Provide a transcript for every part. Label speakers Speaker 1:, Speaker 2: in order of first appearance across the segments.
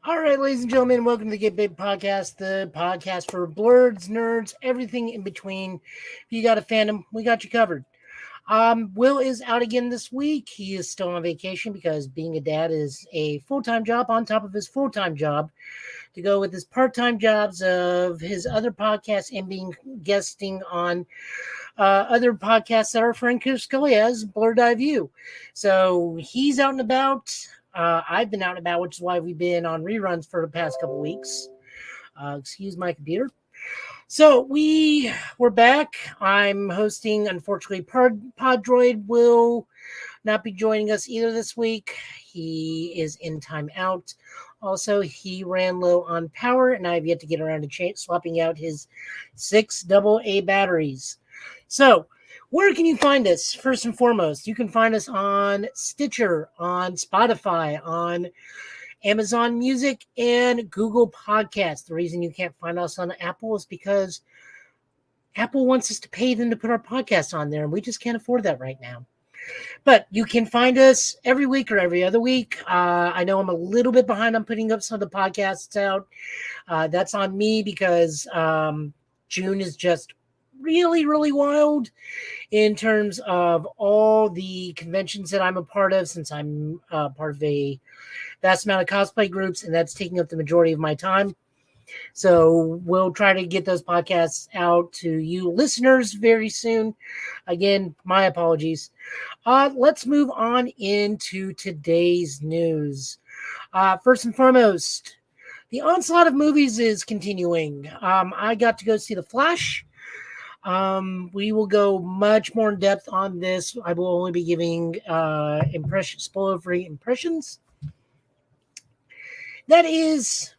Speaker 1: All right, ladies and gentlemen, welcome to the Get Big Podcast, the podcast for blurs, nerds, everything in between. If you got a fandom, we got you covered. Will is out again this week. He is still on vacation because being a dad is a full-time job on top of his full-time job to go with his part-time jobs of his other podcasts and being guesting on other podcasts that our friend Chris Scully has, Blurred Eye View. So he's out and about. I've been out and about, which is why we've been on reruns for the past couple weeks. Excuse my computer. So we're back. I'm hosting. Unfortunately, Poddroid will not be joining us either this week. He is in timeout. Also, he ran low on power, and I've yet to get around to swapping out his 6 AA batteries. So, where can you find us? First and foremost, you can find us on Stitcher, on Spotify, on Amazon Music, and Google Podcasts. The reason you can't find us on Apple is because Apple wants us to pay them to put our podcast on there, and we just can't afford that right now. But you can find us every week or every other week. I know I'm a little bit behind on putting up some of the podcasts out. That's on me because June is just really, really wild in terms of all the conventions that I'm a part of, since I'm part of a vast amount of cosplay groups, and that's taking up the majority of my time. So we'll try to get those podcasts out to you listeners very soon. Again, my apologies. Let's move on into today's news. First and foremost, the onslaught of movies is continuing. I got to go see The Flash. We will go much more in depth on this. I will only be giving spoiler-free impressions. That is,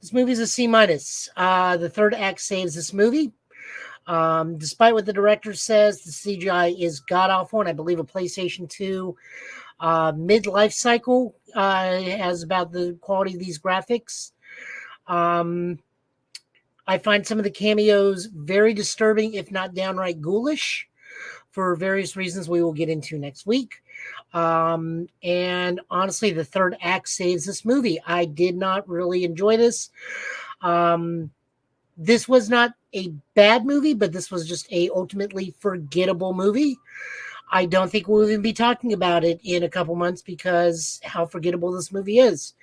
Speaker 1: this movie is a C minus. The third act saves this movie. Despite what the director says, the CGI is god awful, and I believe a PlayStation 2 mid-life cycle has about the quality of these graphics. I find some of the cameos very disturbing, if not downright ghoulish, for various reasons we will get into next week. And honestly, the third act saves this movie. I did not really enjoy this. This was not a bad movie, but this was just a ultimately forgettable movie. I don't think we'll even be talking about it in a couple months because how forgettable this movie is.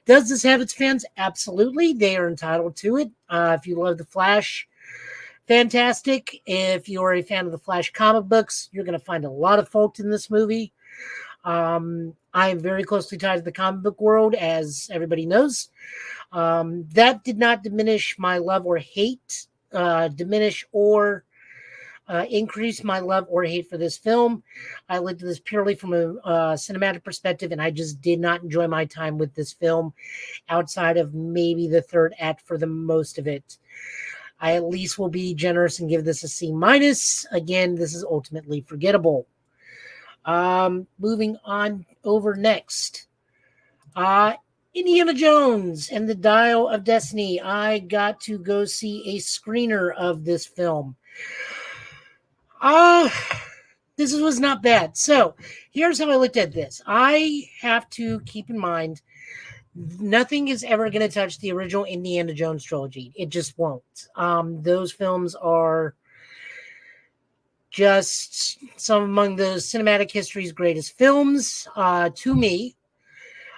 Speaker 1: Does this have its fans? Absolutely. They are entitled to it. If you love The Flash, fantastic. If you're a fan of the Flash comic books, you're going to find a lot of fault in this movie. I am very closely tied to the comic book world, as everybody knows. That did not diminish my love or hate, diminish or increase my love or hate for this film. I looked at this purely from a cinematic perspective, and I just did not enjoy my time with this film outside of maybe the third act for the most of it. I at least will be generous and give this a C minus. Again, this is ultimately forgettable. Moving on over next. Indiana Jones and the Dial of Destiny. I got to go see a screener of this film. This was not bad. So here's how I looked at this. I have to keep in mind nothing is ever going to touch the original Indiana Jones trilogy. It just won't. Those films are just some among the cinematic history's greatest films to me.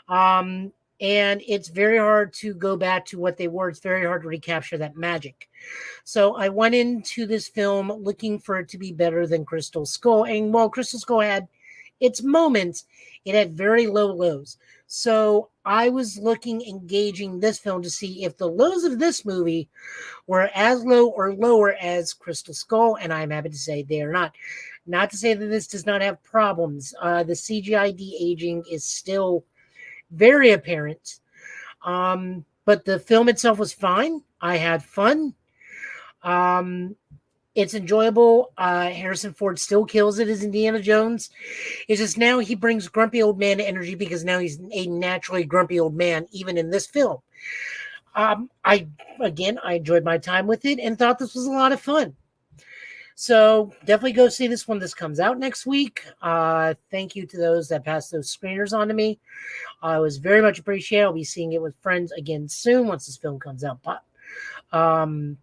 Speaker 1: And it's very hard to go back to what they were. It's very hard to recapture that magic. So I went into this film looking for it to be better than Crystal Skull. And while Crystal Skull had its moments, it had very low lows. So I was engaging this film to see if the lows of this movie were as low or lower as Crystal Skull. And I'm happy to say they are not. Not to say that this does not have problems. The CGI de-aging is still very apparent. But the film itself was fine. I had fun. It's enjoyable. Harrison Ford still kills it as Indiana Jones. It's just now he brings grumpy old man energy because now he's a naturally grumpy old man, even in this film. I enjoyed my time with it and thought this was a lot of fun. So definitely go see this when this comes out next week. Thank you to those that passed those screeners on to me. I was very much appreciated. I'll be seeing it with friends again soon once this film comes out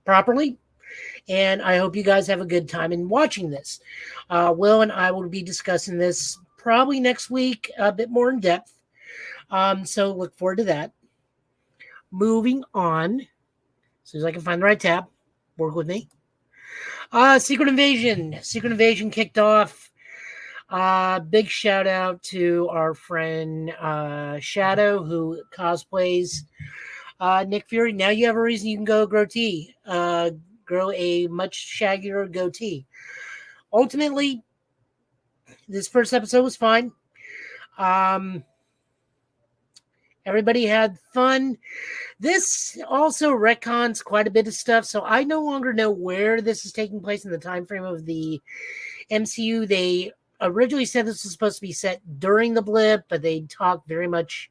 Speaker 1: properly. And I hope you guys have a good time in watching this. Will and I will be discussing this probably next week a bit more in depth. So look forward to that. Moving on. As soon as I can find the right tab, work with me. Secret Invasion. Secret Invasion kicked off. Big shout out to our friend Shadow, who cosplays Nick Fury. Now you have a reason you can go grow a much shaggier goatee. Ultimately, this first episode was fine. Everybody had fun. This also retcons quite a bit of stuff, so I no longer know where this is taking place in the time frame of the MCU. They originally said this was supposed to be set during the blip, but they talked very much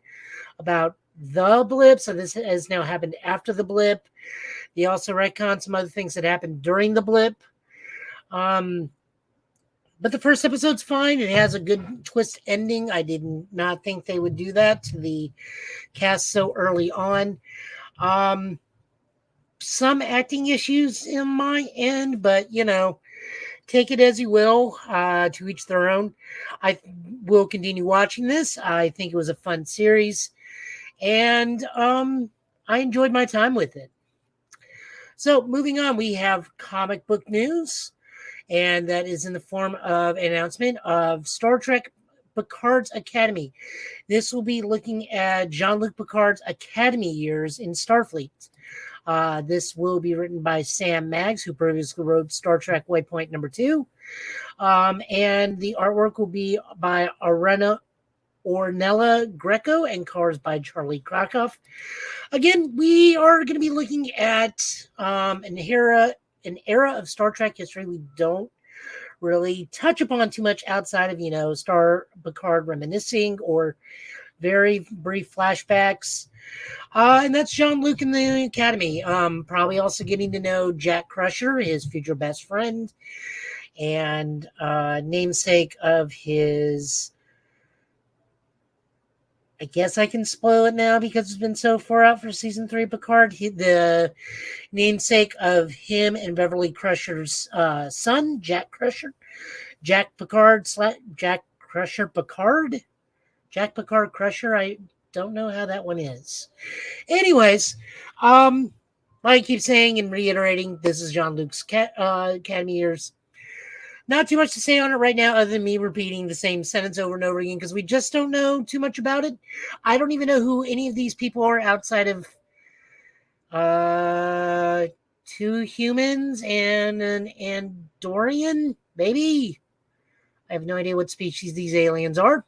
Speaker 1: about the blip, so this has now happened after the blip. They also retcon some other things that happened during the blip. But the first episode's fine. It has a good twist ending. I did not think they would do that to the cast so early on. Some acting issues in my end, but, take it as you will, to each their own. I will continue watching this. I think it was a fun series, and I enjoyed my time with it. So moving on, we have comic book news, and that is in the form of an announcement of Star Trek Picard's Academy. This will be looking at Jean-Luc Picard's Academy years in Starfleet. This will be written by Sam Maggs, who previously wrote Star Trek Waypoint #2. And the artwork will be by Ornella Greco and colors by Charlie Krakoff. Again, we are going to be looking at an era of Star Trek history we don't really touch upon too much outside of, Star Picard reminiscing or very brief flashbacks. And that's Jean-Luc in the Academy. Probably also getting to know Jack Crusher, his future best friend, and namesake of his... I guess I can spoil it now because it's been so far out for season 3 Picard. The namesake of him and Beverly Crusher's son, Jack Crusher. Jack Picard Picard? Jack Picard Crusher? I don't know how that one is. Anyways, like I keep saying and reiterating, this is Jean-Luc's Academy years. Not too much to say on it right now other than me repeating the same sentence over and over again because we just don't know too much about it. I don't even know who any of these people are outside of 2 humans and an Andorian, maybe. I have no idea what species these aliens are.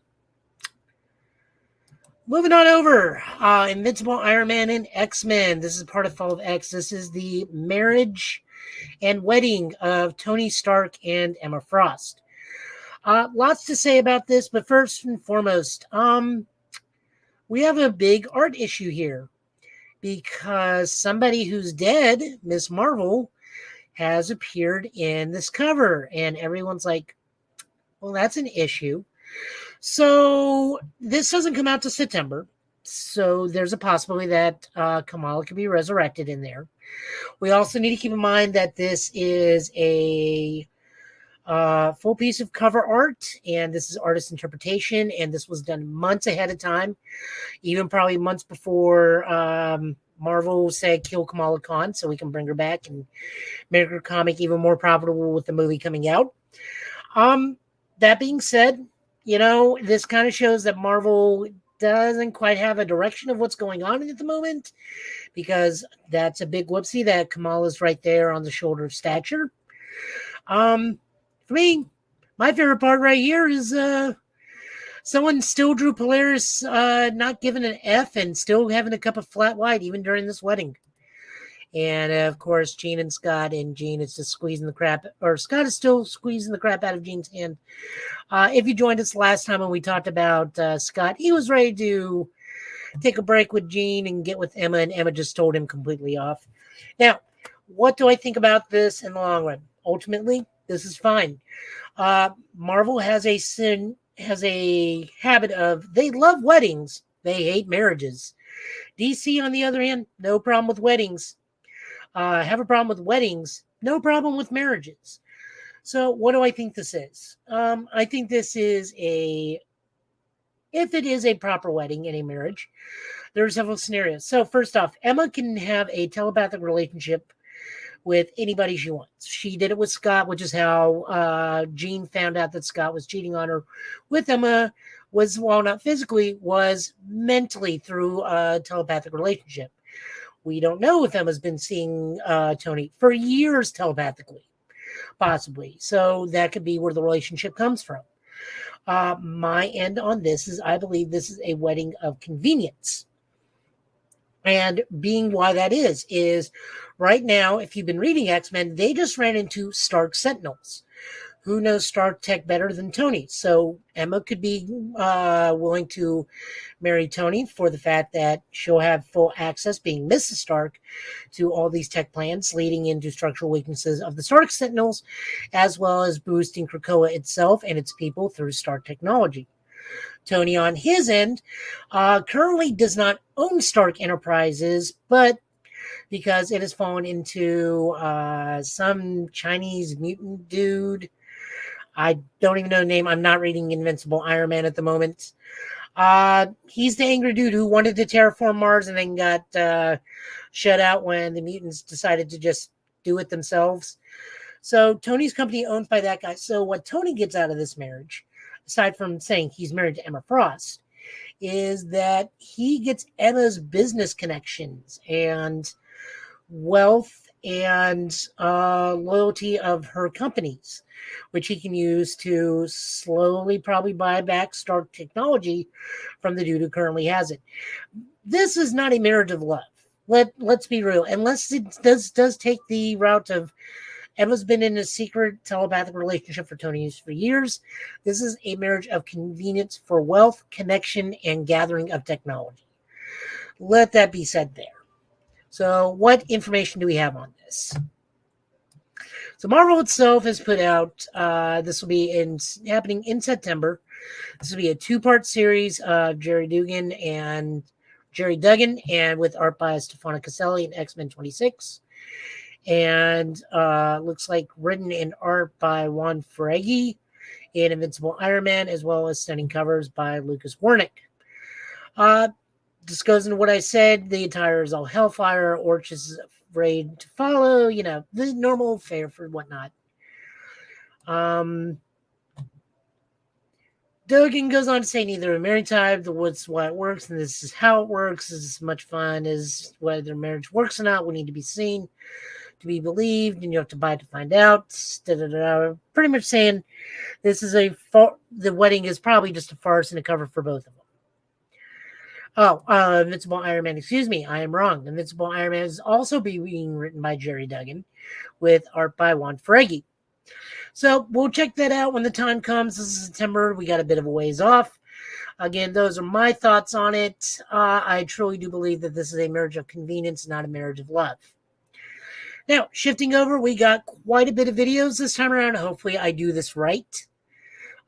Speaker 1: Moving on over, Invincible Iron Man and X-Men. This is part of Fall of X. This is the marriage and wedding of Tony Stark and Emma Frost. Lots to say about this, but first and foremost, we have a big art issue here because somebody who's dead, Miss Marvel, has appeared in this cover, and everyone's like, well, that's an issue. So this doesn't come out to September, so there's a possibility that Kamala could be resurrected in there. We also need to keep in mind that this is a full piece of cover art, and this is artist interpretation, and this was done months ahead of time, even probably months before Marvel said kill Kamala Khan so we can bring her back and make her comic even more profitable with the movie coming out. That being said, this kind of shows that Marvel doesn't quite have a direction of what's going on at the moment, because that's a big whoopsie that Kamala's right there on the shoulder of stature. For me, my favorite part right here is someone still drew Polaris not giving an F and still having a cup of flat white even during this wedding. And of course, Jean and Scott, and Jean is just squeezing the crap, or Scott is still squeezing the crap out of Jean's hand. If you joined us last time when we talked about Scott, he was ready to take a break with Jean and get with Emma, and Emma just told him completely off. Now, what do I think about this in the long run? Ultimately, This is fine. Marvel has a habit of they love weddings, they hate marriages. DC, on the other hand, no problem with weddings. Have a problem with weddings, no problem with marriages. So, what do I think this is? I think this is if it is a proper wedding in a marriage, there are several scenarios. So, first off, Emma can have a telepathic relationship with anybody she wants. She did it with Scott, which is how Jean found out that Scott was cheating on her with Emma. Was, while not physically, was mentally through a telepathic relationship. We don't know if Emma's been seeing Tony for years telepathically, possibly. So that could be where the relationship comes from. My end on this is I believe this is a wedding of convenience. And being why that is right now, if you've been reading X-Men, they just ran into Stark Sentinels. Who knows Stark tech better than Tony? So Emma could be willing to marry Tony for the fact that she'll have full access, being Mrs. Stark, to all these tech plans, leading into structural weaknesses of the Stark Sentinels, as well as boosting Krakoa itself and its people through Stark technology. Tony, on his end, currently does not own Stark Enterprises, but because it has fallen into some Chinese mutant dude. I don't even know the name. I'm not reading Invincible Iron Man at the moment. He's the angry dude who wanted to terraform Mars and then got shut out when the mutants decided to just do it themselves. So Tony's company owned by that guy. So what Tony gets out of this marriage, aside from saying he's married to Emma Frost, is that he gets Emma's business connections and wealth and loyalty of her companies, which he can use to slowly probably buy back Stark technology from the dude who currently has it. This is not a marriage of love. Let's be real. Unless it does take the route of Emma's been in a secret telepathic relationship for Tony for years. This is a marriage of convenience for wealth, connection, and gathering of technology. Let that be said there. So, what information do we have on this? So, Marvel itself has put out. This will be happening in September. This will be a 2-part series of Jerry Duggan, and with art by Stefano Caselli and X-Men 26. And looks like written in art by Juan Ferregi in Invincible Iron Man, as well as stunning covers by Lucas Wernick. This goes into what I said. The attire is all Hellfire. Orch is afraid to follow. You know, the normal fare for whatnot. Duggan goes on to say neither a married type, the what's why it works, and this is how it works. Is as much fun as whether marriage works or not. We need to be seen to be believed, and you have to buy to find out. Pretty much saying this is the wedding is probably just a farce and a cover for both of them. Invincible Iron Man, excuse me, I am wrong. Invincible Iron Man is also being written by Jerry Duggan with art by Juan Ferregi. So we'll check that out when the time comes. This is September. We got a bit of a ways off. Again, those are my thoughts on it. I truly do believe that this is a marriage of convenience, not a marriage of love. Now, shifting over, we got quite a bit of videos this time around. Hopefully I do this right.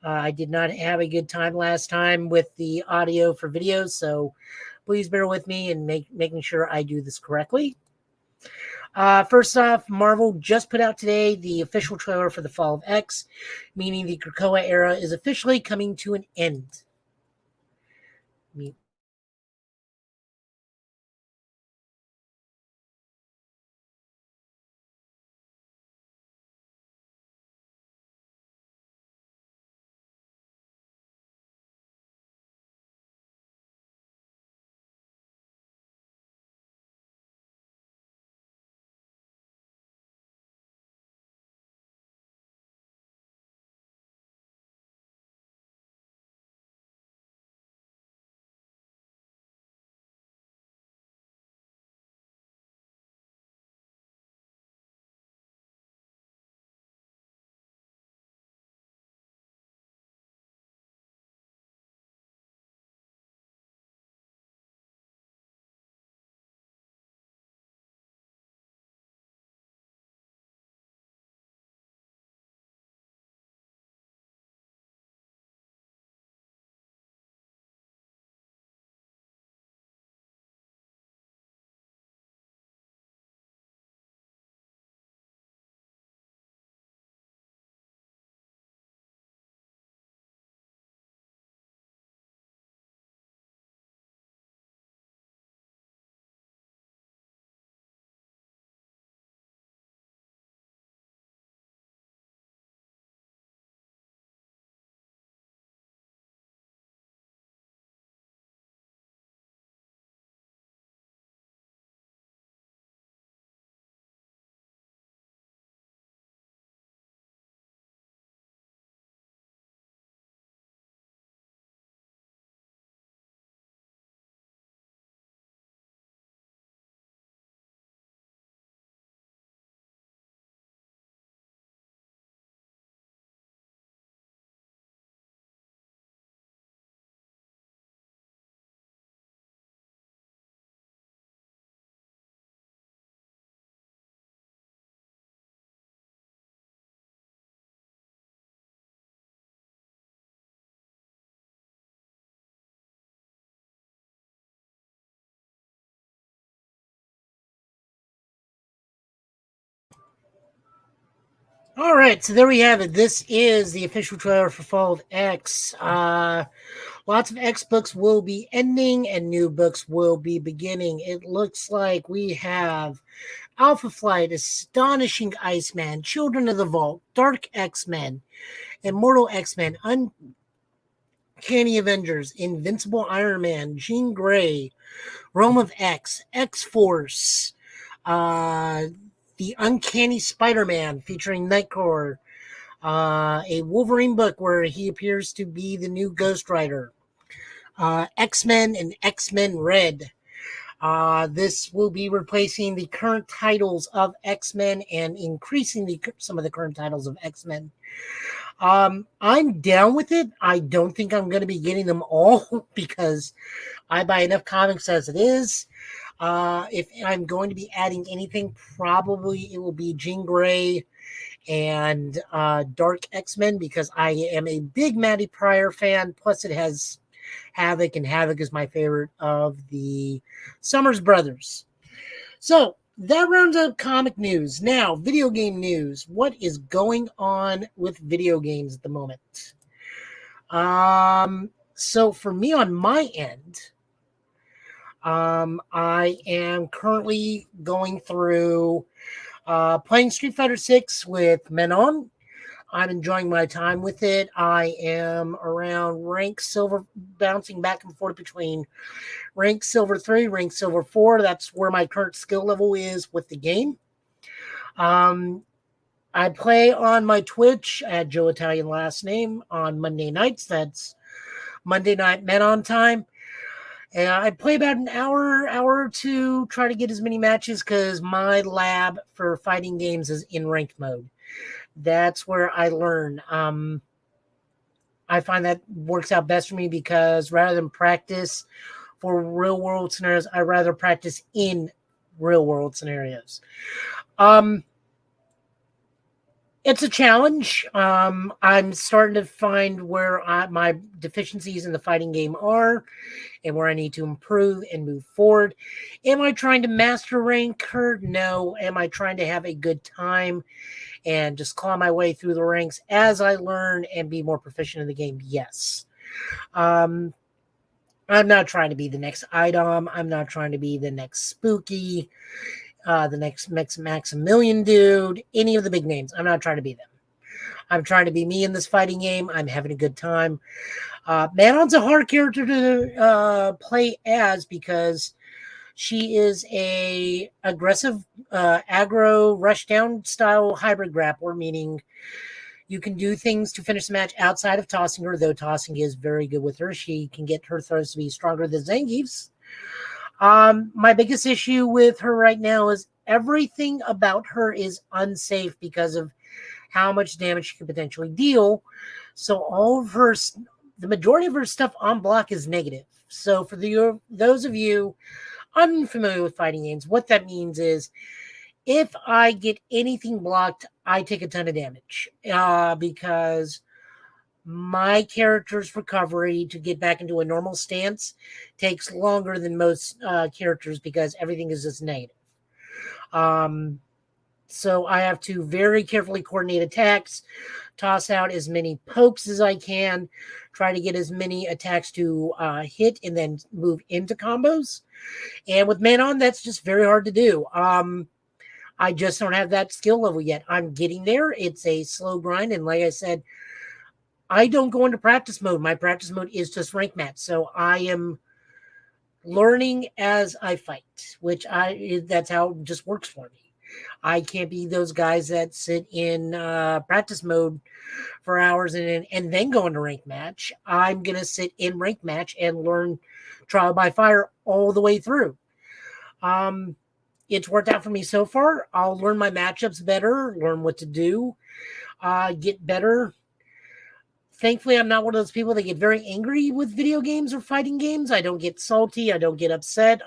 Speaker 1: I did not have a good time last time with the audio for videos, so please bear with me in making sure I do this correctly. First off, Marvel just put out today the official trailer for the Fall of X, meaning the Krakoa era is officially coming to an end. All right, so there we have it. This is the official trailer for Fall of X. Lots of X books will be ending and new books will be beginning. It looks like we have Alpha Flight, Astonishing Iceman, Children of the Vault, Dark X-Men, Immortal X-Men, Uncanny Avengers, Invincible Iron Man, Jean Grey, Realm of X, X-Force, uh, the Uncanny Spider-Man featuring Nightcrawler, a Wolverine book where he appears to be the new Ghost Rider, X-Men and X-Men Red. This will be replacing the current titles of X-Men and increasing some of the current titles of X-Men. I'm down with it. I don't think I'm going to be getting them all because I buy enough comics as it is. If I'm going to be adding anything, probably it will be Jean Grey and Dark X-Men because I am a big Maddie Pryor fan. Plus, it has Havoc, and Havoc is my favorite of the Summers brothers. So that rounds up comic news. Now, video game news. What is going on with video games at the moment? So for me on my end, I am currently going through playing Street Fighter 6 with Menon. I'm enjoying my time with it. I am around rank silver, bouncing back and forth between rank silver 3, rank silver 4. That's where my current skill level is with the game. I play on my Twitch at Joe Italian last name on Monday nights. That's Monday night Menon time. And I play about an hour or two, try to get as many matches because my lab for fighting games is in ranked mode. That's where I learn. I find that works out best for me because rather than practice for real world scenarios, I rather practice in real world scenarios. It's a challenge. I'm starting to find where my deficiencies in the fighting game are and where I need to improve and move forward. Am I trying to master ranker? No. Am I trying to have a good time and just claw my way through the ranks as I learn and be more proficient in the game? Yes. I'm not trying to be the next item. I'm not trying to be the next Spooky, the next Maximilian dude, any of the big names. I'm not trying to be them. I'm trying to be me in this fighting game. I'm having a good time. Manon's a hard character to play as because she is a aggressive aggro rush down style hybrid grappler, meaning you can do things to finish the match outside of tossing her, though tossing is very good with her. She can get her throws to be stronger than Zangief's. My biggest issue with her right now is everything about her is unsafe because of how much damage she can potentially deal. So the majority of her stuff on block is negative. So for those of you unfamiliar with fighting games, what that means is if I get anything blocked, I take a ton of damage because my character's recovery to get back into a normal stance takes longer than most characters because everything is just negative. So I have to very carefully coordinate attacks, toss out as many pokes as I can, try to get as many attacks to hit, and then move into combos. And with Manon, that's just very hard to do. I just don't have that skill level yet. I'm getting there. It's a slow grind. And like I said, I don't go into practice mode. My practice mode is just rank match. So I am learning as I fight, that's how it just works for me. I can't be those guys that sit in practice mode for hours and then go into rank match. I'm going to sit in rank match and learn trial by fire all the way through. It's worked out for me so far. I'll learn my matchups better, learn what to do, get better. Thankfully, I'm not one of those people that get very angry with video games or fighting games. I don't get salty. I don't get upset.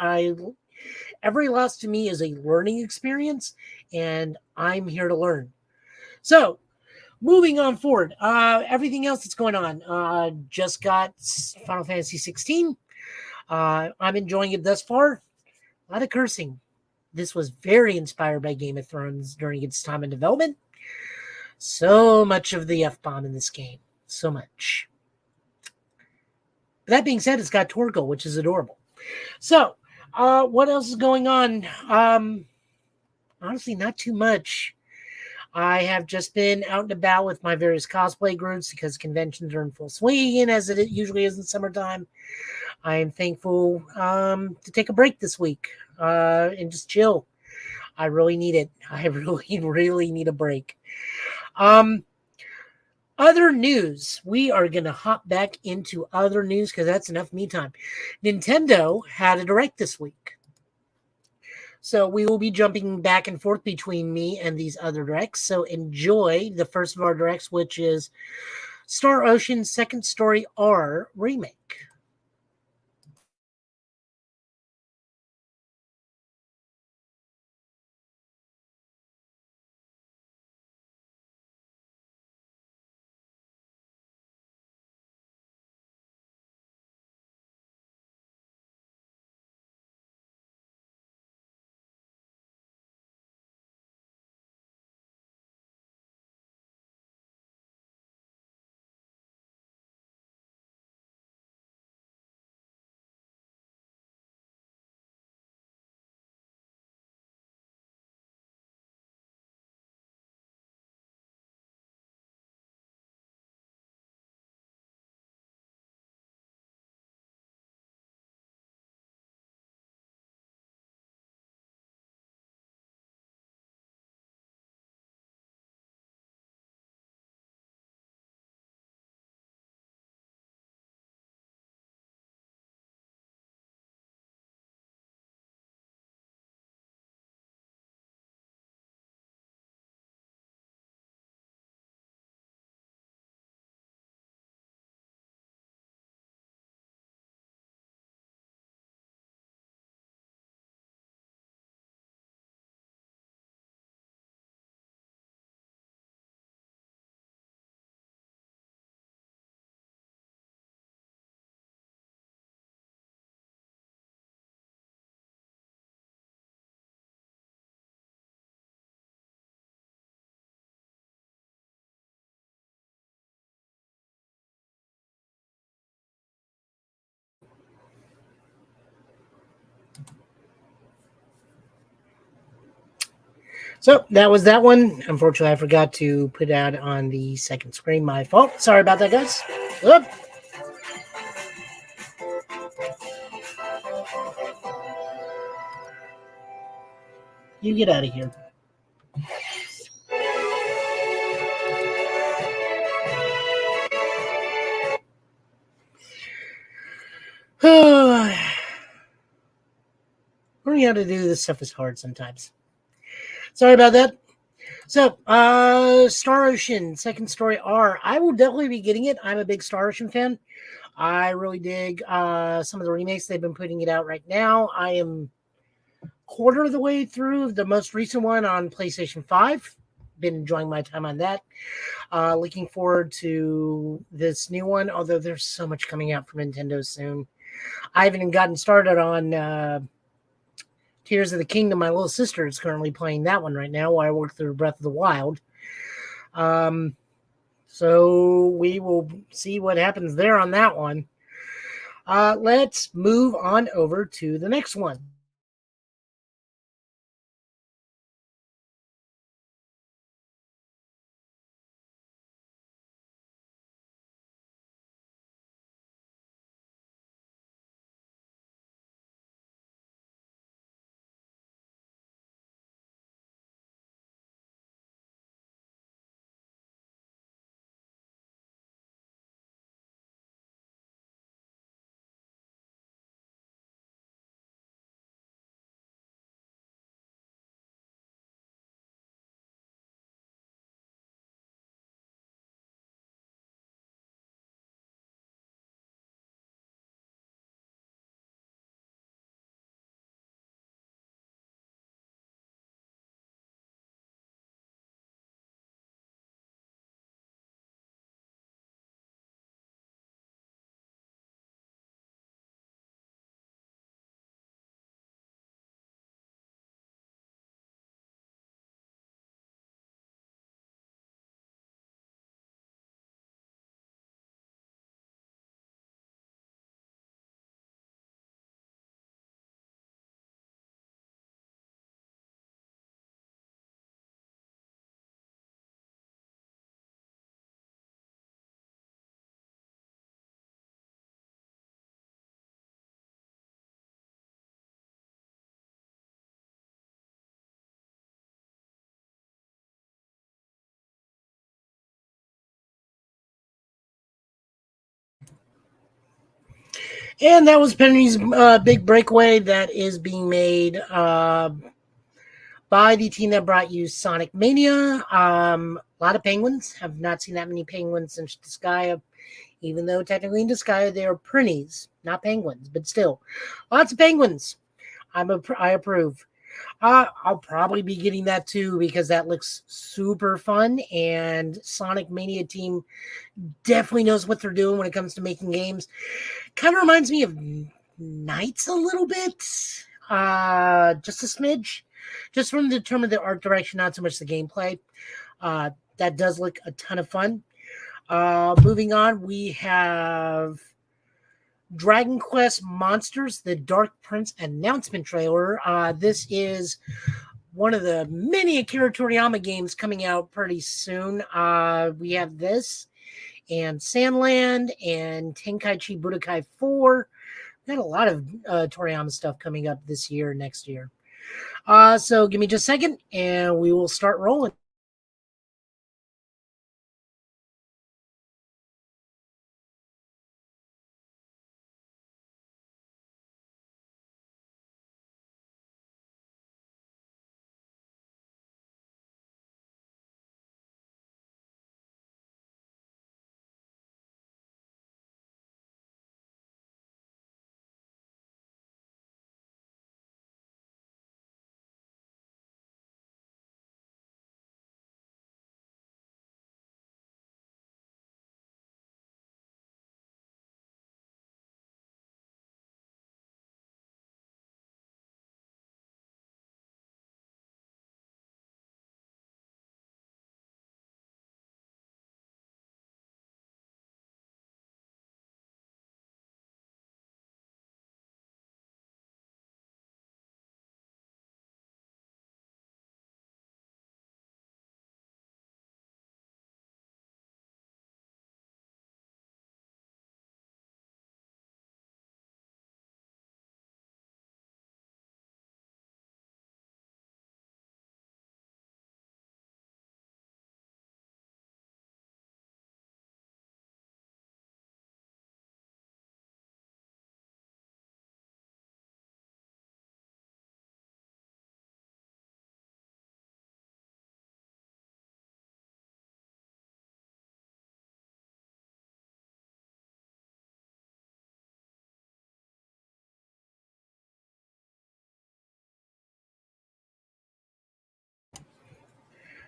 Speaker 1: Every loss to me is a learning experience, and I'm here to learn. So, moving on forward, everything else that's going on. Just got Final Fantasy 16. I'm enjoying it thus far. A lot of cursing. This was very inspired by Game of Thrones during its time in development. So much of the F-bomb in this game. So much. But that being said, it's got Torgal, which is adorable. So, what else is going on? Honestly, not too much. I have just been out and about with my various cosplay groups because conventions are in full swing, and as it usually is in summertime, I am thankful to take a break this week and just chill. I really need it. I really, really need a break. Other news. We are going to hop back into other news because that's enough me time. Nintendo had a direct this week. So we will be jumping back and forth between me and these other directs. So enjoy the first of our directs, which is Star Ocean Second Story R Remake. So that was that one. Unfortunately, I forgot to put out on the second screen. My fault. Sorry about that, guys. Oop. You get out of here. Learning how to do this stuff is hard sometimes. Sorry about that. So, Star Ocean, Second Story R. I will definitely be getting it. I'm a big Star Ocean fan. I really dig some of the remakes they've been putting it out right now. I am quarter of the way through the most recent one on PlayStation 5. Been enjoying my time on that. Looking forward to this new one, although there's so much coming out from Nintendo soon. I haven't even gotten started on Tears of the Kingdom. My little sister is currently playing that one right now while I work through Breath of the Wild. So we will see what happens there on that one. Let's move on over to the next one. And that was Penny's big breakaway that is being made by the team that brought you Sonic Mania. A lot of penguins. Have not seen that many penguins since Disgaea, even though technically in Disgaea they are prinnies, not penguins, but still. Lots of penguins. I approve. I'll probably be getting that too because that looks super fun, and Sonic Mania team definitely knows what they're doing when it comes to making games. Kind of reminds me of Knights a little bit, just a smidge, just from the term of the art direction, not so much the gameplay. Uh, that does look a ton of fun. Moving on, we have Dragon Quest Monsters, the Dark Prince announcement trailer. This is one of the many Akira Toriyama games coming out pretty soon. We have this and Sandland and Tenkaichi Budokai 4. Got a lot of Toriyama stuff coming up this year, next year. So give me just a second and we will start rolling.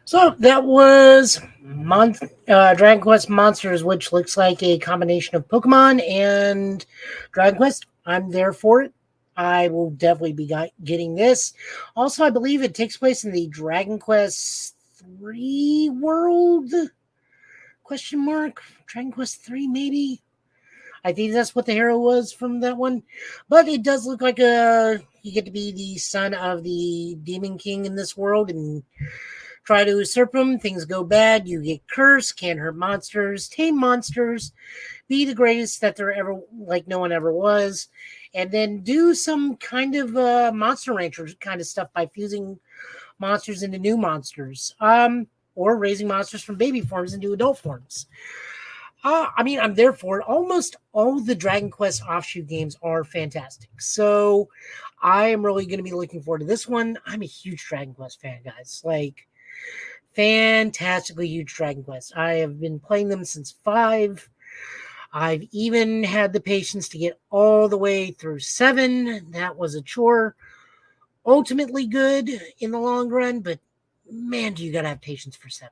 Speaker 1: So that was Dragon Quest Monsters, which looks like a combination of Pokemon and Dragon Quest. I'm there for it. I will definitely be getting this. Also, I believe it takes place in the Dragon Quest 3 world? Question mark? Dragon Quest 3, maybe? I think that's what the hero was from that one. But it does look like you get to be the son of the Demon King in this world and try to usurp him. Things go bad. You get cursed. Can't hurt monsters. Tame monsters. Be the greatest that there ever, like no one ever was. And then do some kind of Monster Rancher kind of stuff by fusing monsters into new monsters. Or raising monsters from baby forms into adult forms. I mean, I'm there for it. Almost all the Dragon Quest offshoot games are fantastic. So I am really going to be looking forward to this one. I'm a huge Dragon Quest fan, guys. Like, fantastically huge Dragon Quest. I have been playing them since 5. I've even had the patience to get all the way through 7. That was a chore. Ultimately good in the long run, but man, do you got to have patience for 7.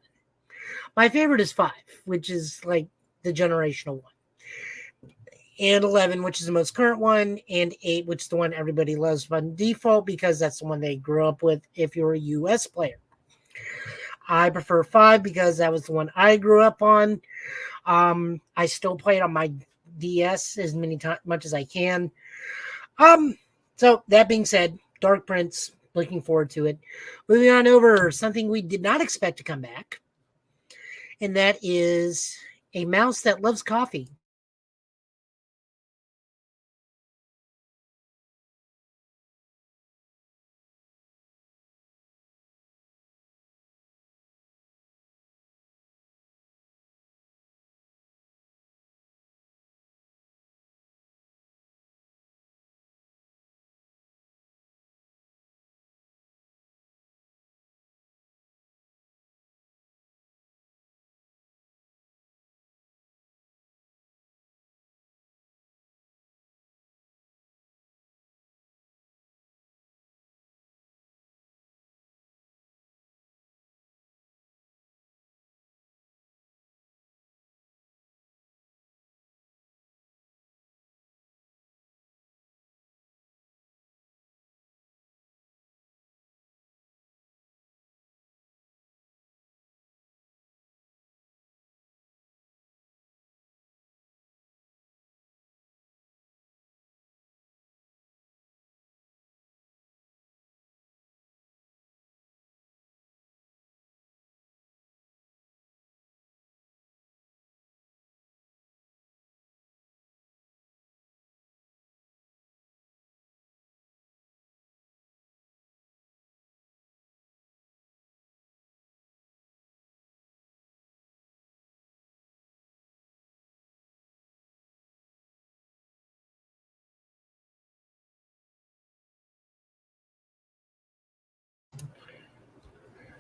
Speaker 1: My favorite is 5, which is like the generational one, and 11, which is the most current one, and 8, which is the one everybody loves by default because that's the one they grew up with if you're a US player. I prefer 5 because that was the one I grew up on. I still play it on my DS as much as I can. So that being said, Dark Prince, looking forward to it. Moving on over, something we did not expect to come back, and that is a mouse that loves coffee.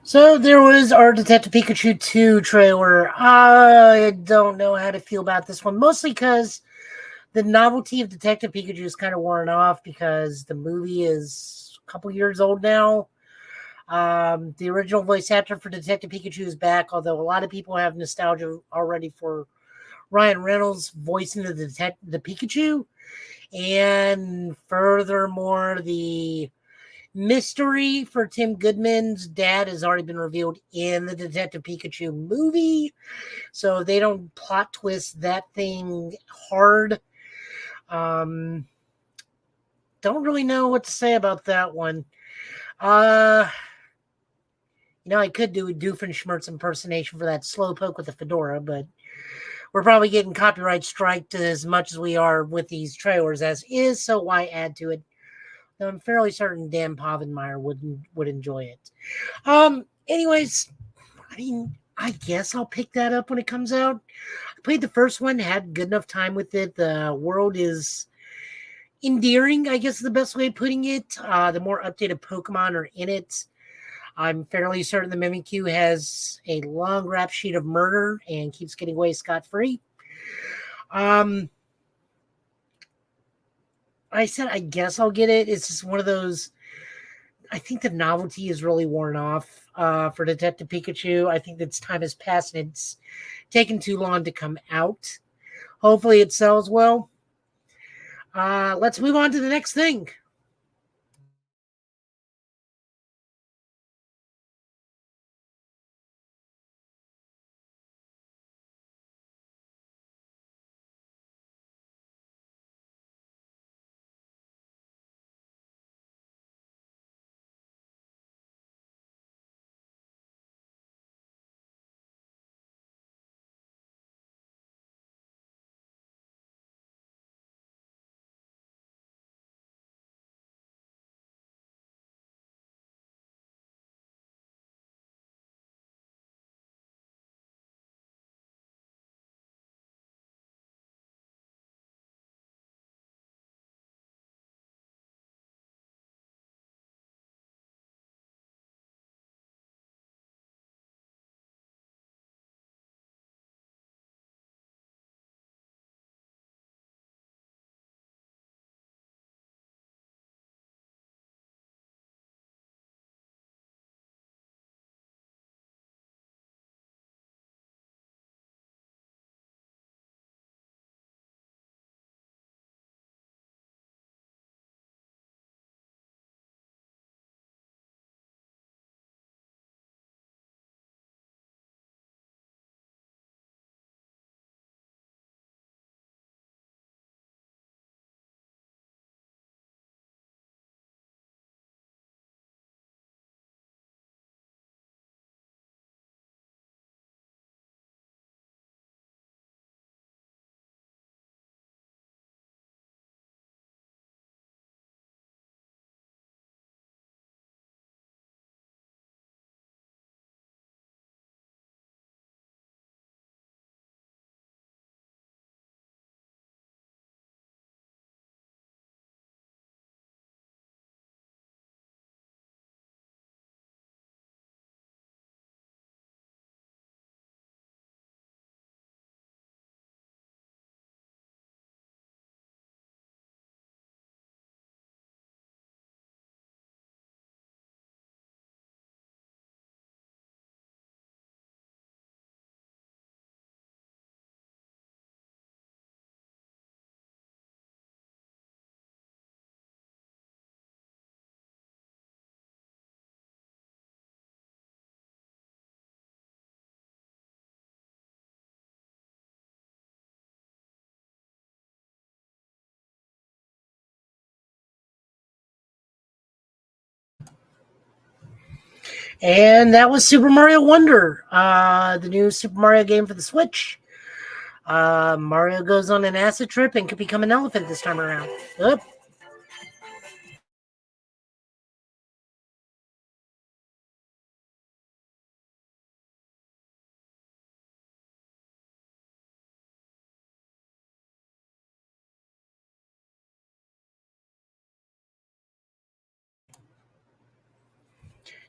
Speaker 1: So there was our Detective Pikachu 2 trailer. I don't know how to feel about this one, mostly because the novelty of Detective Pikachu is kind of worn off because the movie is a couple years old now. The original voice actor for Detective Pikachu is back, although a lot of people have nostalgia already for Ryan Reynolds voicing the Pikachu. And furthermore, the mystery for Tim Goodman's dad has already been revealed in the Detective Pikachu movie. So they don't plot twist that thing hard. Um, don't really know what to say about that one. Uh, I could do a Doofenshmirtz impersonation for that slowpoke with the fedora, but we're probably getting copyright striked as much as we are with these trailers as is, so why add to it? Though I'm fairly certain Dan Povenmire would enjoy it. Anyways, I mean, I guess I'll pick that up when it comes out. I played the first one, had good enough time with it. The world is endearing, I guess is the best way of putting it. The more updated Pokemon are in it. I'm fairly certain the Mimikyu has a long rap sheet of murder and keeps getting away scot-free. Um, I said I guess I'll get it. It's just one of those. I think the novelty is really worn off for Detective Pikachu. I think its time has passed and it's taken too long to come out. Hopefully, it sells well. Let's move on to the next thing. And that was Super Mario Wonder, the new Super Mario game for the Switch. Mario goes on an acid trip and can become an elephant this time around. Yep.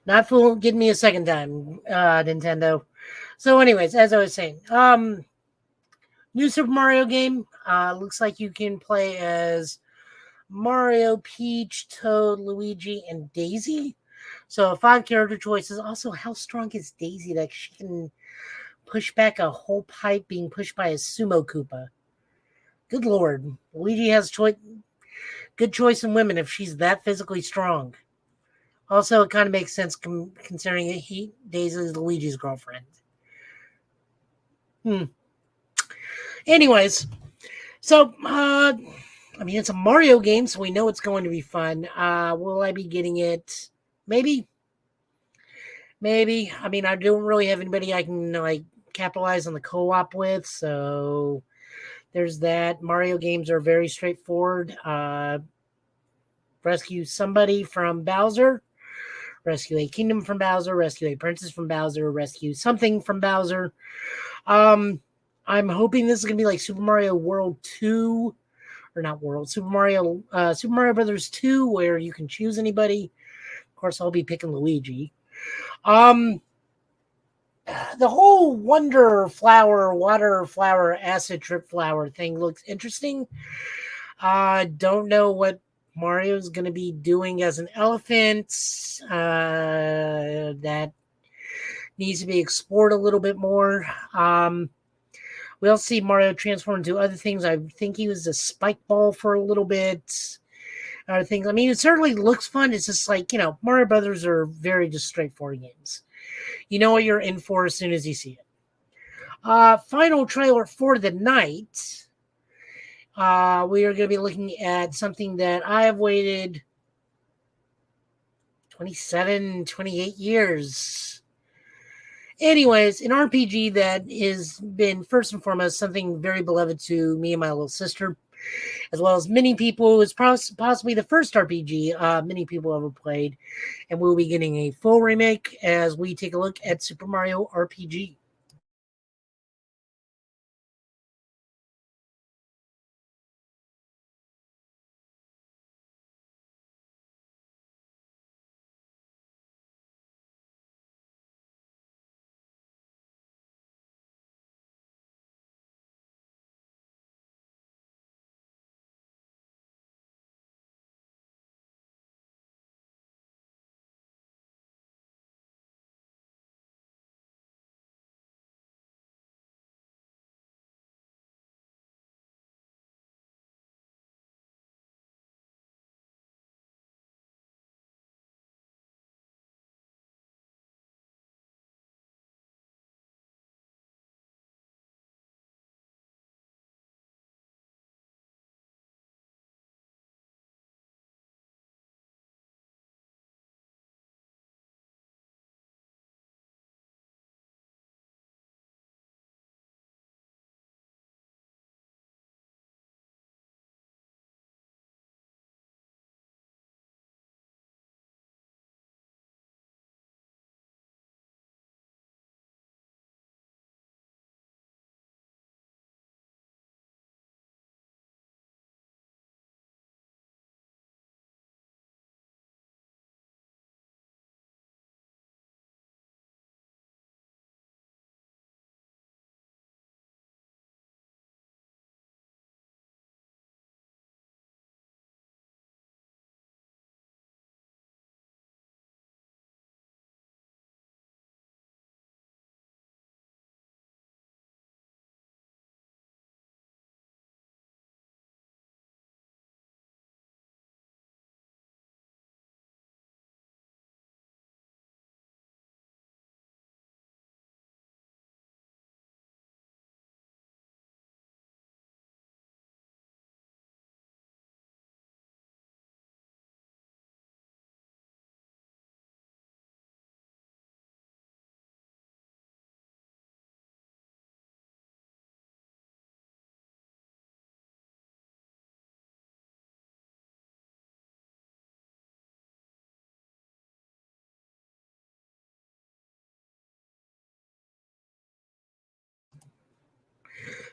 Speaker 1: Not fool, getting me a second time, Nintendo. So, anyways, as I was saying, new Super Mario game. Looks like you can play as Mario, Peach, Toad, Luigi, and Daisy. So 5 character choices. Also, how strong is Daisy that she can push back a whole pipe being pushed by a sumo Koopa? Good lord. Luigi has good choice in women if she's that physically strong. Also, it kind of makes sense considering Daisy is Luigi's girlfriend. Anyways, so it's a Mario game, so we know it's going to be fun. Will I be getting it? Maybe. I don't really have anybody I can capitalize on the co-op with, so there's that. Mario games are very straightforward. Rescue somebody from Bowser, rescue a kingdom from Bowser, rescue a princess from Bowser, rescue something from Bowser. I'm hoping this is gonna be like Super Mario World 2, or not World, Super Mario Brothers 2, where you can choose anybody. Of course, I'll be picking Luigi. The whole water flower, acid trip flower thing looks interesting. Don't know what Mario's going to be doing as an elephant. That needs to be explored a little bit more. We'll see Mario transform into other things. I think he was a spike ball for a little bit. Other things. It certainly looks fun. It's just Mario Brothers are very just straightforward games. You know what you're in for as soon as you see it. Final trailer for the night. We are going to be looking at something that I have waited 27, 28 years. Anyways, an RPG that has been first and foremost something very beloved to me and my little sister, as well as many people. It was possibly the first RPG many people ever played, and we'll be getting a full remake as we take a look at Super Mario RPG.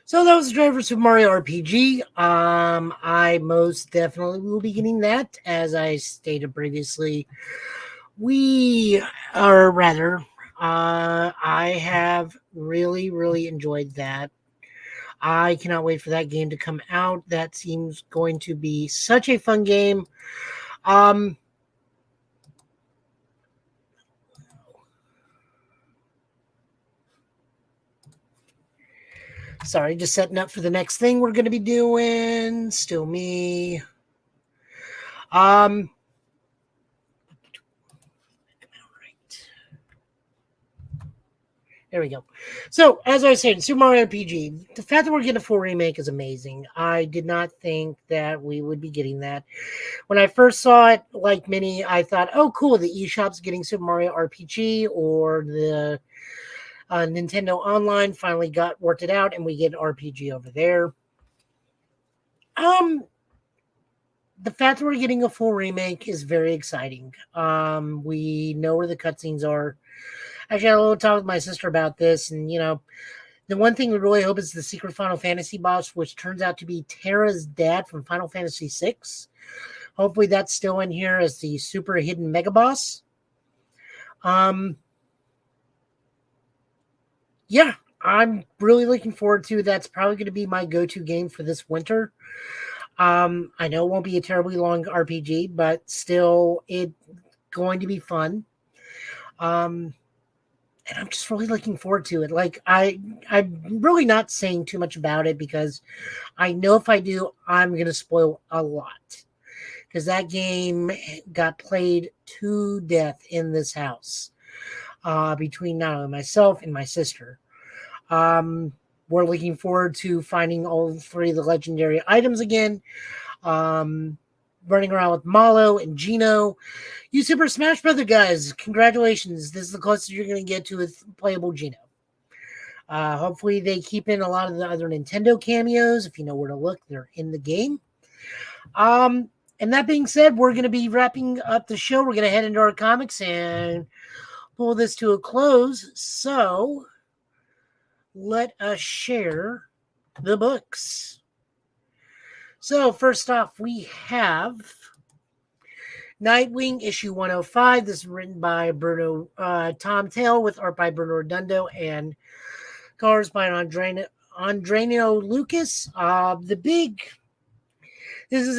Speaker 1: So that was the driver Super Mario RPG. I most definitely will be getting that, as I stated previously. We are rather, I have really, really enjoyed that. I cannot wait for that game to come out. That seems going to be such a fun game. Um, Sorry, just setting up for the next thing we're going to be doing. Still me. Um, right. There we go. So, as I was saying, Super Mario RPG, the fact that we're getting a full remake is amazing. I did not think that we would be getting that. When I first saw it, like many, I thought, oh, cool, the eShop's getting Super Mario RPG, or the Nintendo Online finally got worked it out, and we get an RPG over there. Um, the fact that we're getting a full remake is very exciting. We know where the cutscenes are. Actually, I had a little talk with my sister about this, and the one thing we really hope is the secret Final Fantasy boss, which turns out to be Terra's dad from Final Fantasy VI. Hopefully, that's still in here as the super hidden mega boss. Yeah, I'm really looking forward to. That's probably going to be my go-to game for this winter. I know it won't be a terribly long RPG, but still, it's going to be fun. And I'm just really looking forward to it. Like I'm really not saying too much about it because I know if I do, I'm going to spoil a lot. Because that game got played to death in this house between not only myself and my sister. We're looking forward to finding all three of the legendary items again. Running around with Malo and Gino. You Super Smash Brother guys, congratulations. This is the closest you're going to get to a playable Gino. Hopefully they keep in a lot of the other Nintendo cameos. If you know where to look, they're in the game. And that being said, we're going to be wrapping up the show. We're going to head into our comics and pull this to a close. So let us share the books. So first off, we have Nightwing issue 105. This is written by Tom Taylor with art by Bruno Redondo and colors by Andreno Lucas. This is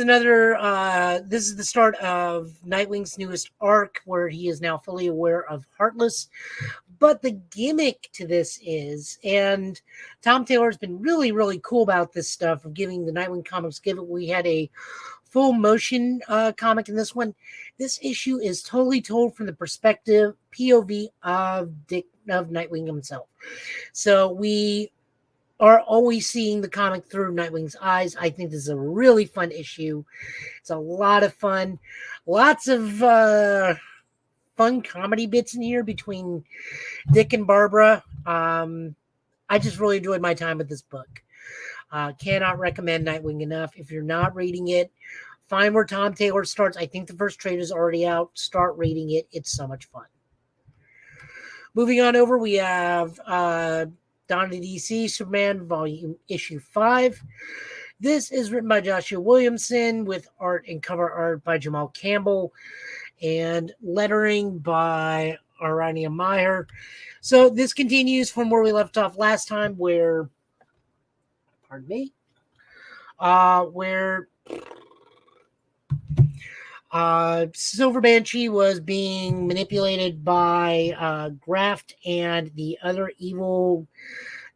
Speaker 1: this is the start of Nightwing's newest arc where he is now fully aware of Heartless. But the gimmick to this is, and Tom Taylor's been really, really cool about this stuff of giving the Nightwing comics. We had a full motion comic in this one. This issue is totally told from the perspective POV of Nightwing himself. So we are always seeing the comic through Nightwing's eyes. I think this is a really fun issue. It's a lot of fun. Lots of fun comedy bits in here between Dick and Barbara. I just really enjoyed my time with this book. Cannot recommend Nightwing enough. If you're not reading it, find where Tom Taylor starts. I think the first trade is already out. Start reading it. It's so much fun. Moving on over, we have Dawn of DC Superman Volume Issue 5. This is written by Joshua Williamson with art and cover art by Jamal Campbell and lettering by Arania Meyer. So this continues from where we left off last time where Silver Banshee was being manipulated by Graft and the other evil,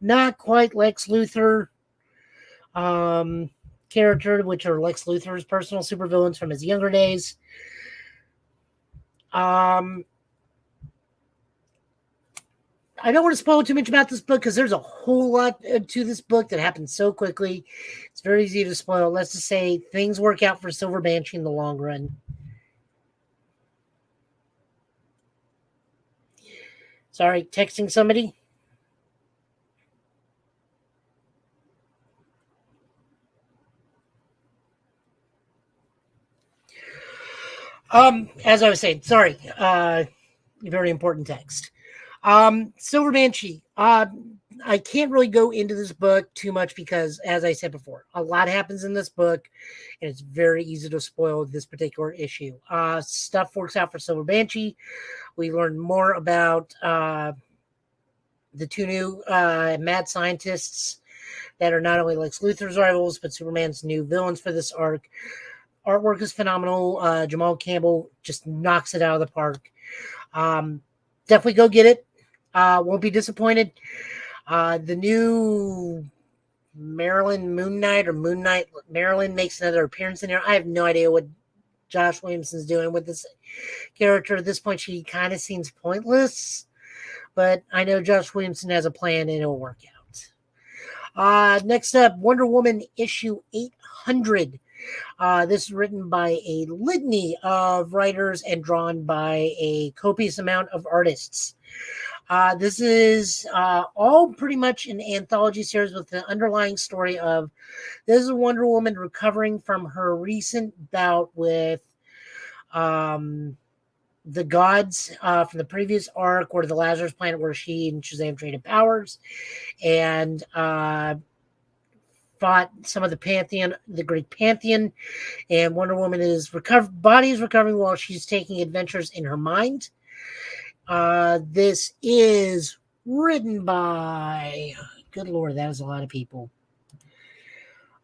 Speaker 1: not quite Lex Luthor character, which are Lex Luthor's personal supervillains from his younger days. I don't want to spoil too much about this book because there's a whole lot to this book that happens so quickly. It's very easy to spoil. Let's just say things work out for Silver Banshee in the long run. Sorry, texting somebody. As I was saying, sorry, very important text. Silver Banshee. I can't really go into this book too much because, as I said before, a lot happens in this book, and it's very easy to spoil this particular issue. Stuff works out for Silver Banshee. We learn more about the two new mad scientists that are not only Lex Luthor's rivals, but Superman's new villains for this arc. Artwork is phenomenal. Jamal Campbell just knocks it out of the park. Definitely go get it. Won't be disappointed. The new Marilyn Moon Knight Marilyn makes another appearance in here. I have no idea what Josh Williamson's doing with this character. At this point, she kind of seems pointless, but I know Josh Williamson has a plan and it'll work out. Next up, Wonder Woman issue 800. This is written by a litany of writers and drawn by a copious amount of artists. This is all pretty much an anthology series with the underlying story of this is Wonder Woman recovering from her recent bout with the gods from the previous arc, or the Lazarus Planet, where she and Shazam traded powers, and fought some of the Pantheon, the Greek Pantheon, and Wonder Woman body is recovering while she's taking adventures in her mind. This is written by, good Lord, that is a lot of people.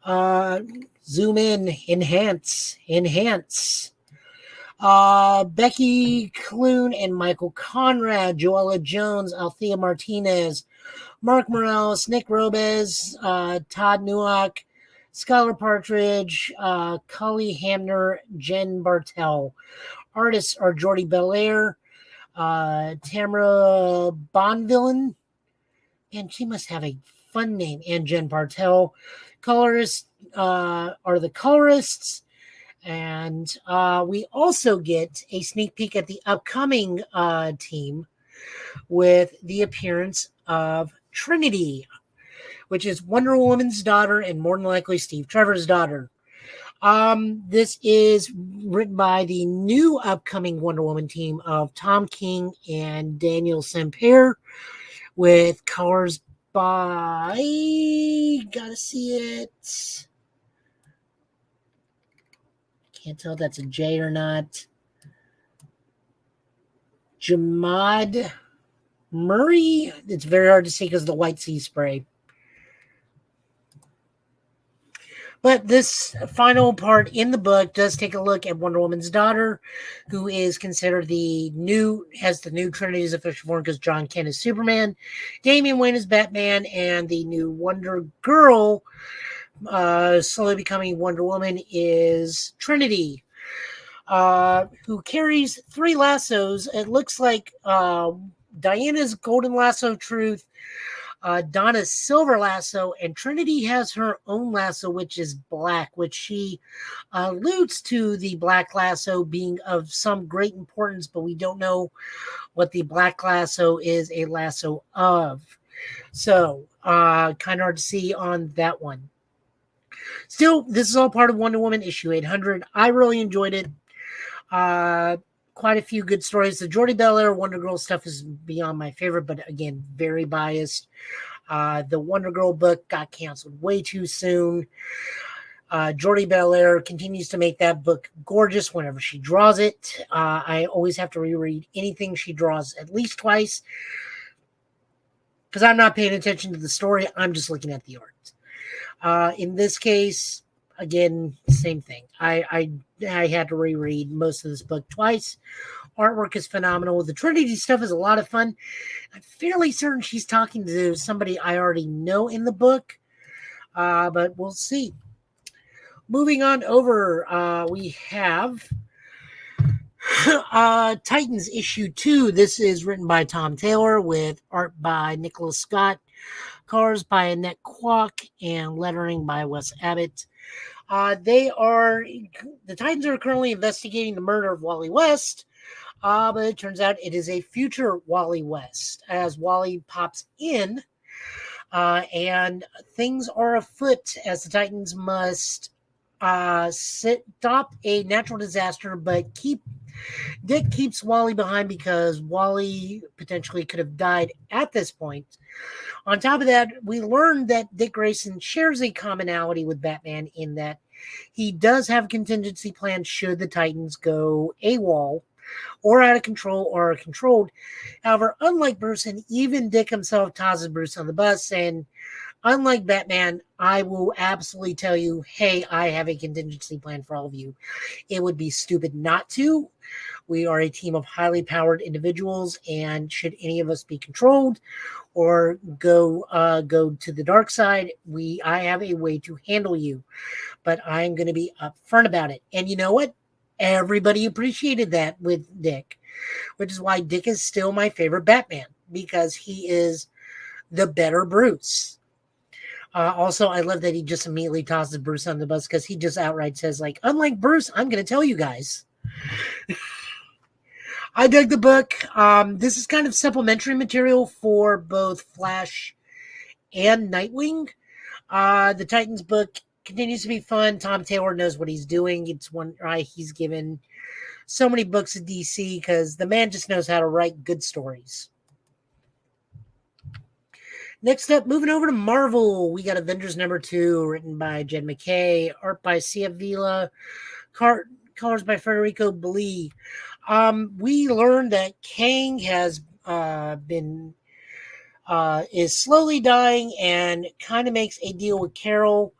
Speaker 1: Zoom in, enhance. Becky Clune and Michael Conrad, Joella Jones, Althea Martinez, Mark Morales, Nick Robes, Todd Newak, Skylar Partridge, Cully Hamner, Jen Bartel. Artists are Jordi Belair, Tamara Bonvillain, and she must have a fun name, and Jen Bartel. Colorists are the colorists. And we also get a sneak peek at the upcoming team with the appearance of Trinity, which is Wonder Woman's daughter and more than likely Steve Trevor's daughter. This is written by the new upcoming Wonder Woman team of Tom King and Daniel Sampere, with colors by, gotta see it, can't tell if that's a J or not, Jamad Murray. It's very hard to see because of the white sea spray. But this final part in the book does take a look at Wonder Woman's daughter, who is considered has the new Trinity's official form because John Kent is Superman, Damian Wayne is Batman, and the new Wonder Girl, slowly becoming Wonder Woman, is Trinity, who carries 3 lassos. It looks like Diana's golden lasso of truth, Donna's silver lasso, and Trinity has her own lasso, which is black, which she alludes to the black lasso being of some great importance, but we don't know what the black lasso is a lasso of. So, kind of hard to see on that one. Still, this is all part of Wonder Woman issue 800. I really enjoyed it. Quite a few good stories. The Jordi Belair Wonder Girl stuff is beyond my favorite, but again, very biased. The Wonder Girl book got canceled way too soon. Jordi Belair continues to make that book gorgeous whenever she draws it. I always have to reread anything she draws at least twice because I'm not paying attention to the story. I'm just looking at the art. In this case, again, same thing. I had to reread most of this book twice. Artwork is phenomenal. The Trinity stuff is a lot of fun. I'm fairly certain she's talking to somebody I already know in the book, but we'll see. Moving on over, we have Titans issue 2. This is written by Tom Taylor with art by Nicholas Scott, colors by Annette Kwok, and lettering by Wes Abbott. The Titans are currently investigating the murder of Wally West, but it turns out it is a future Wally West as Wally pops in, and things are afoot as the Titans must stop a natural disaster, but keep Dick keeps Wally behind because Wally potentially could have died at this point. On top of that, we learned that Dick Grayson shares a commonality with Batman in that he does have a contingency plan should the Titans go AWOL or out of control or are controlled. However, unlike Bruce, and even Dick himself tosses Bruce on the bus, and unlike Batman, I will absolutely tell you, hey, I have a contingency plan for all of you. It would be stupid not to. We are a team of highly powered individuals, and should any of us be controlled or go to the dark side, I have a way to handle you. But I'm going to be upfront about it. And you know what? Everybody appreciated that with Dick, which is why Dick is still my favorite Batman, because he is the better Bruce. Also, I love that he just immediately tosses Bruce on the bus because he just outright says, like, unlike Bruce, I'm going to tell you guys. I dug the book. This is kind of supplementary material for both Flash and Nightwing. The Titans book continues to be fun. Tom Taylor knows what he's doing. It's one he's given so many books at DC because the man just knows how to write good stories. Next up, moving over to Marvel, we got Avengers #2, written by Jed MacKay, art by C.F. Vila, colors by Federico Blee. We learned that Kang has is slowly dying and kind of makes a deal with Carol,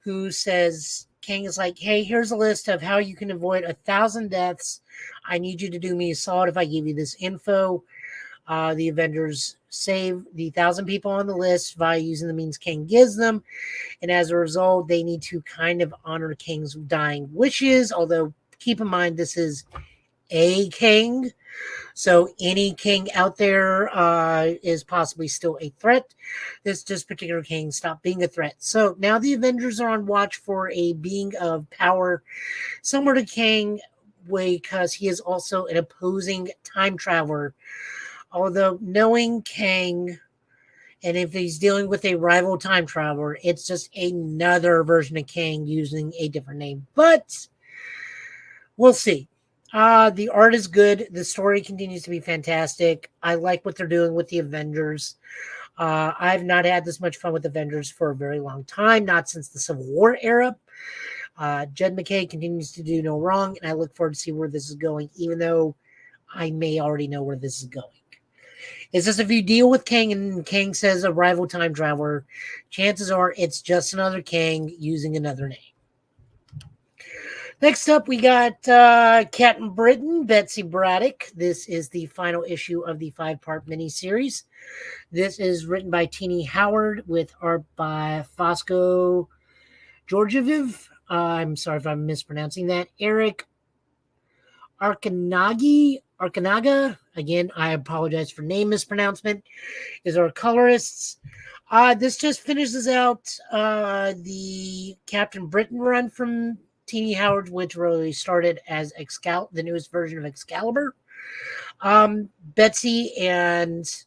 Speaker 1: who says, Kang is like, hey, here's a list of how you can avoid 1,000 deaths. I need you to do me a solid if I give you this info. The Avengers save the 1,000 people on the list via using the means Kang gives them. And as a result, they need to kind of honor Kang's dying wishes. Although, keep in mind, this is a Kang. So any Kang out there is possibly still a threat. This particular Kang stopped being a threat. So now the Avengers are on watch for a being of power similar to Kang, because he is also an opposing time traveler. Although knowing Kang, and if he's dealing with a rival time traveler, it's just another version of Kang using a different name. But we'll see. The art is good. The story continues to be fantastic. I like what they're doing with the Avengers. I've not had this much fun with Avengers for a very long time, not since the Civil War era. Jed MacKay continues to do no wrong, and I look forward to see where this is going, even though I may already know where this is going. It's just if you deal with Kang and Kang says a rival time traveler, chances are it's just another Kang using another name. Next up, we got Captain Britain, Betsy Braddock. This is the final issue of the 5-part miniseries. This is written by Tini Howard with art by Fosco Georgiev. I'm sorry if I'm mispronouncing that. Eric Arcanaga. Again, I apologize for name mispronouncement. Is our colorists. This just finishes out the Captain Britain run from Tini Howard, which really started as the newest version of Excalibur. Betsy and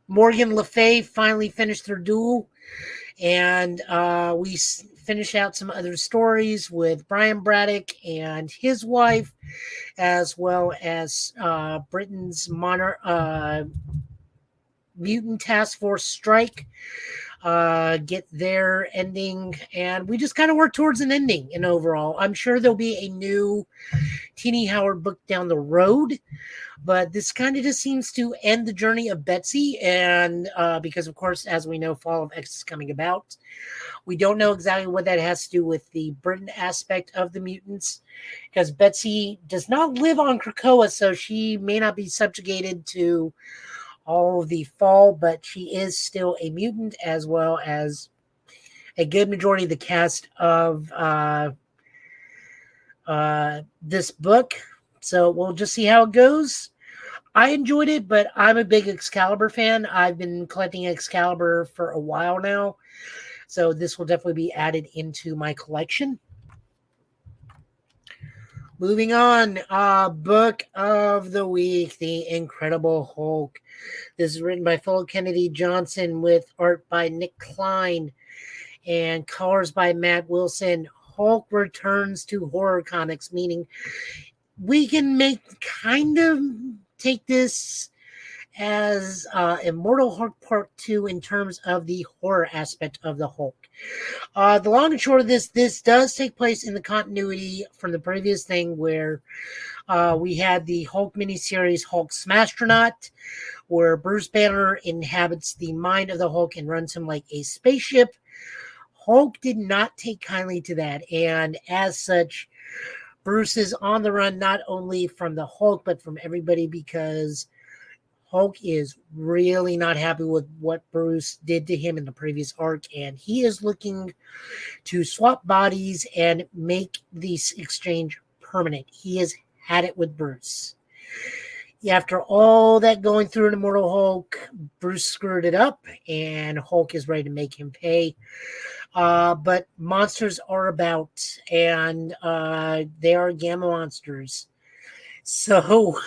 Speaker 1: Morgan Le Fay finally finished their duel, and we finish out some other stories with Brian Braddock and his wife, as well as Britain's Mutant Task Force Strike. Get their ending, and we just kind of work towards an ending. And overall, I'm sure there'll be a new Tini Howard book down the road, but this kind of just seems to end the journey of Betsy. And because, of course, as we know, Fall of X is coming about. We don't know exactly what that has to do with the Britain aspect of the mutants, because Betsy does not live on Krakoa, so she may not be subjugated to all of the Fall, but she is still a mutant, as well as a good majority of the cast of this book. So we'll just see how it goes. I enjoyed it, but I'm a big Excalibur fan. I've been collecting Excalibur for a while now, so this will definitely be added into my collection. Moving on, book of the week, The Incredible Hulk. This is written by Philip Kennedy Johnson with art by Nick Klein. and colors by Matt Wilson. Hulk returns to horror comics, meaning we can take this as Immortal Hulk Part 2 in terms of the horror aspect of the Hulk. The long and short of this does take place in the continuity from the previous thing where we had the Hulk miniseries Hulk Smastronaut, where Bruce Banner inhabits the mind of the Hulk and runs him like a spaceship. Hulk did not take kindly to that, and as such, Bruce is on the run not only from the Hulk, but from everybody because Hulk is really not happy with what Bruce did to him in the previous arc, and he is looking to swap bodies and make this exchange permanent. He has had it with Bruce. After all that going through an Immortal Hulk, Bruce screwed it up, and Hulk is ready to make him pay. But monsters are about, and they are Gamma monsters. So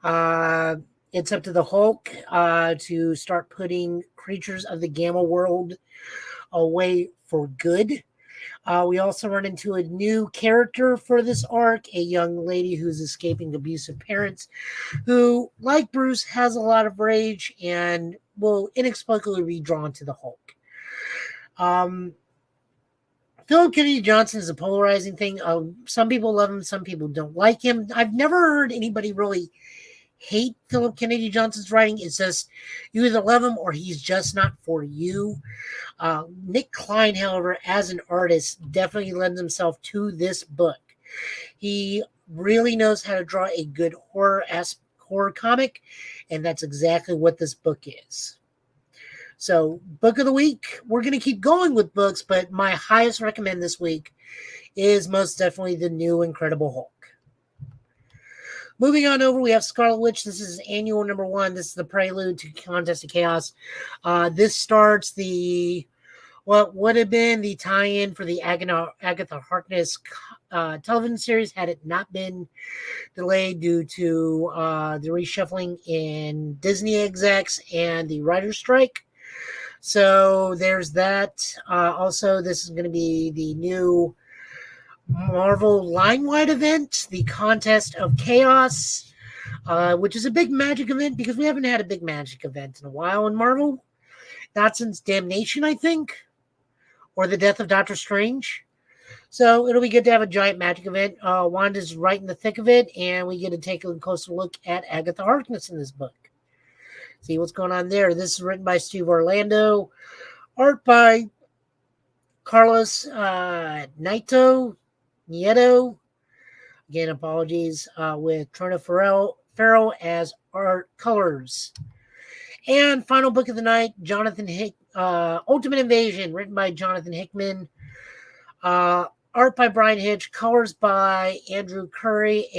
Speaker 1: it's up to the Hulk to start putting creatures of the Gamma world away for good. We also run into a new character for this arc, a young lady who's escaping abusive parents, who, like Bruce, has a lot of rage and will inexplicably be drawn to the Hulk. Philip Kennedy Johnson is a polarizing thing. Some people love him, some people don't like him. I've never heard anybody really hate Philip Kennedy Johnson's writing. It's just you either love him or he's just not for you. Nick Klein, however, as an artist, definitely lends himself to this book. He really knows how to draw a good horror comic, and that's exactly what this book is. So, book of the week, we're going to keep going with books, but my highest recommend this week is most definitely the new Incredible Hulk. Moving on over, we have Scarlet Witch. This is annual number 1. This is the prelude to Contest of Chaos. This starts what would have been the tie-in for the Agatha Harkness television series had it not been delayed due to the reshuffling in Disney execs and the writer's strike. So there's that. Also, this is going to be the new Marvel line-wide event, the Contest of Chaos, which is a big magic event because we haven't had a big magic event in a while in Marvel. Not since Damnation, I think, or the death of Doctor Strange. So it'll be good to have a giant magic event. Wanda's right in the thick of it, and we get to take a closer look at Agatha Harkness in this book. See what's going on there. This is written by Steve Orlando, art by Carlos Nieto. Again, apologies, with Trina Farrell as art colors. And final book of the night, Ultimate Invasion, written by Jonathan Hickman. Art by Brian Hitch, colors by Andrew Curry,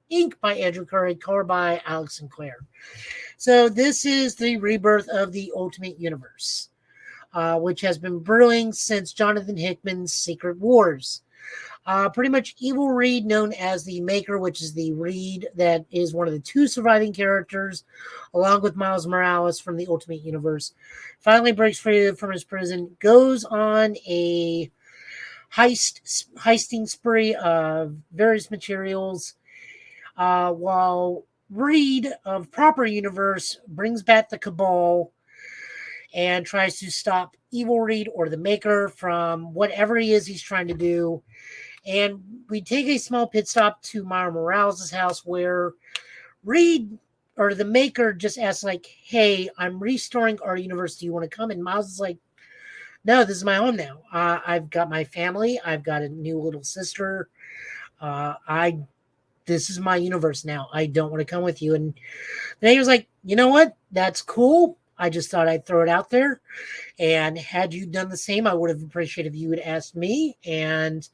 Speaker 1: ink by Andrew Curry, color by Alex Sinclair. So this is the rebirth of the Ultimate Universe, which has been brewing since Jonathan Hickman's Secret Wars. Pretty much Evil Reed, known as the Maker, which is the Reed that is one of the 2 surviving characters, along with Miles Morales from the Ultimate Universe, finally breaks free from his prison, goes on a heisting spree of various materials, while Reed of Proper Universe brings back the Cabal and tries to stop Evil Reed or the Maker from whatever he's trying to do. And we take a small pit stop to Miles Morales' house where Reed or the Maker just asks, like, hey, I'm restoring our universe. Do you want to come? And Miles is like, no, this is my home now. I've got my family. I've got a new little sister. This is my universe now. I don't want to come with you. And the Maker's like, you know what? That's cool. I just thought I'd throw it out there. And had you done the same, I would have appreciated if you had asked me. And,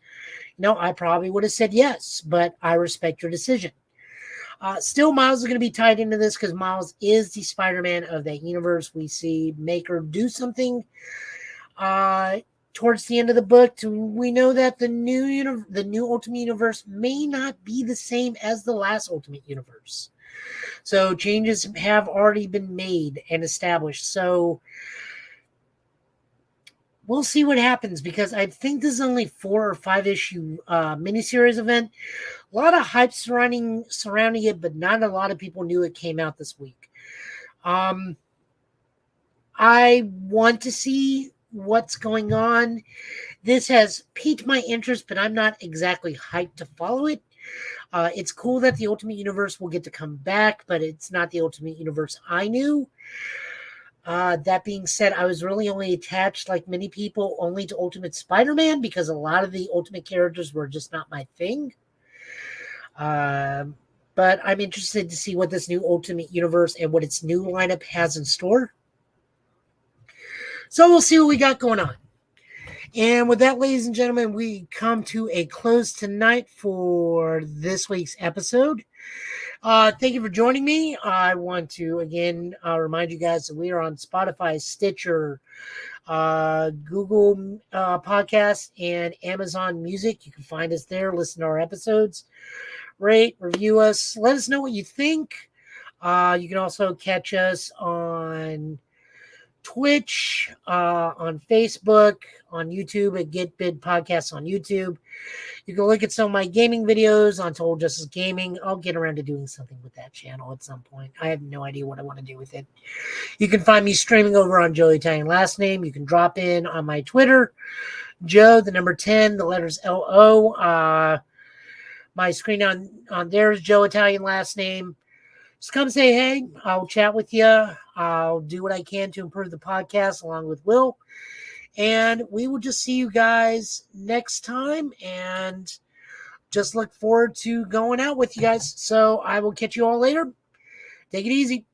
Speaker 1: I probably would have said yes, but I respect your decision. Still, Miles is going to be tied into this because Miles is the Spider-Man of that universe. We see Maker do something towards the end of the book. We know that the new Ultimate Universe may not be the same as the last Ultimate Universe. So changes have already been made and established. So we'll see what happens because I think this is only 4 or 5 issue miniseries event. A lot of hype surrounding it, but not a lot of people knew it came out this week. I want to see what's going on. This has piqued my interest, but I'm not exactly hyped to follow it. It's cool that the Ultimate Universe will get to come back, but it's not the Ultimate Universe I knew. That being said, I was really only attached, like many people, only to Ultimate Spider-Man because a lot of the Ultimate characters were just not my thing. But I'm interested to see what this new Ultimate Universe and what its new lineup has in store. So we'll see what we got going on. And with that, ladies and gentlemen, we come to a close tonight for this week's episode. Thank you for joining me. I want to, again, remind you guys that we are on Spotify, Stitcher, Google Podcasts, and Amazon Music. You can find us there, listen to our episodes, rate, review us, let us know what you think. You can also catch us on Twitch, on Facebook, on YouTube at Get Bid Podcasts on YouTube. You can look at some of my gaming videos on Total Justice Gaming. I'll get around to doing something with that channel at some point. I have no idea what I want to do with it. You can find me streaming over on Joe Italian Last Name. You can drop in on my Twitter, Joe, the number 10, the letters LO. My screen on there is Joe Italian Last Name. Just come say hey. I'll chat with you. I'll do what I can to improve the podcast along with Will. And we will just see you guys next time. And just look forward to going out with you guys. So I will catch you all later. Take it easy.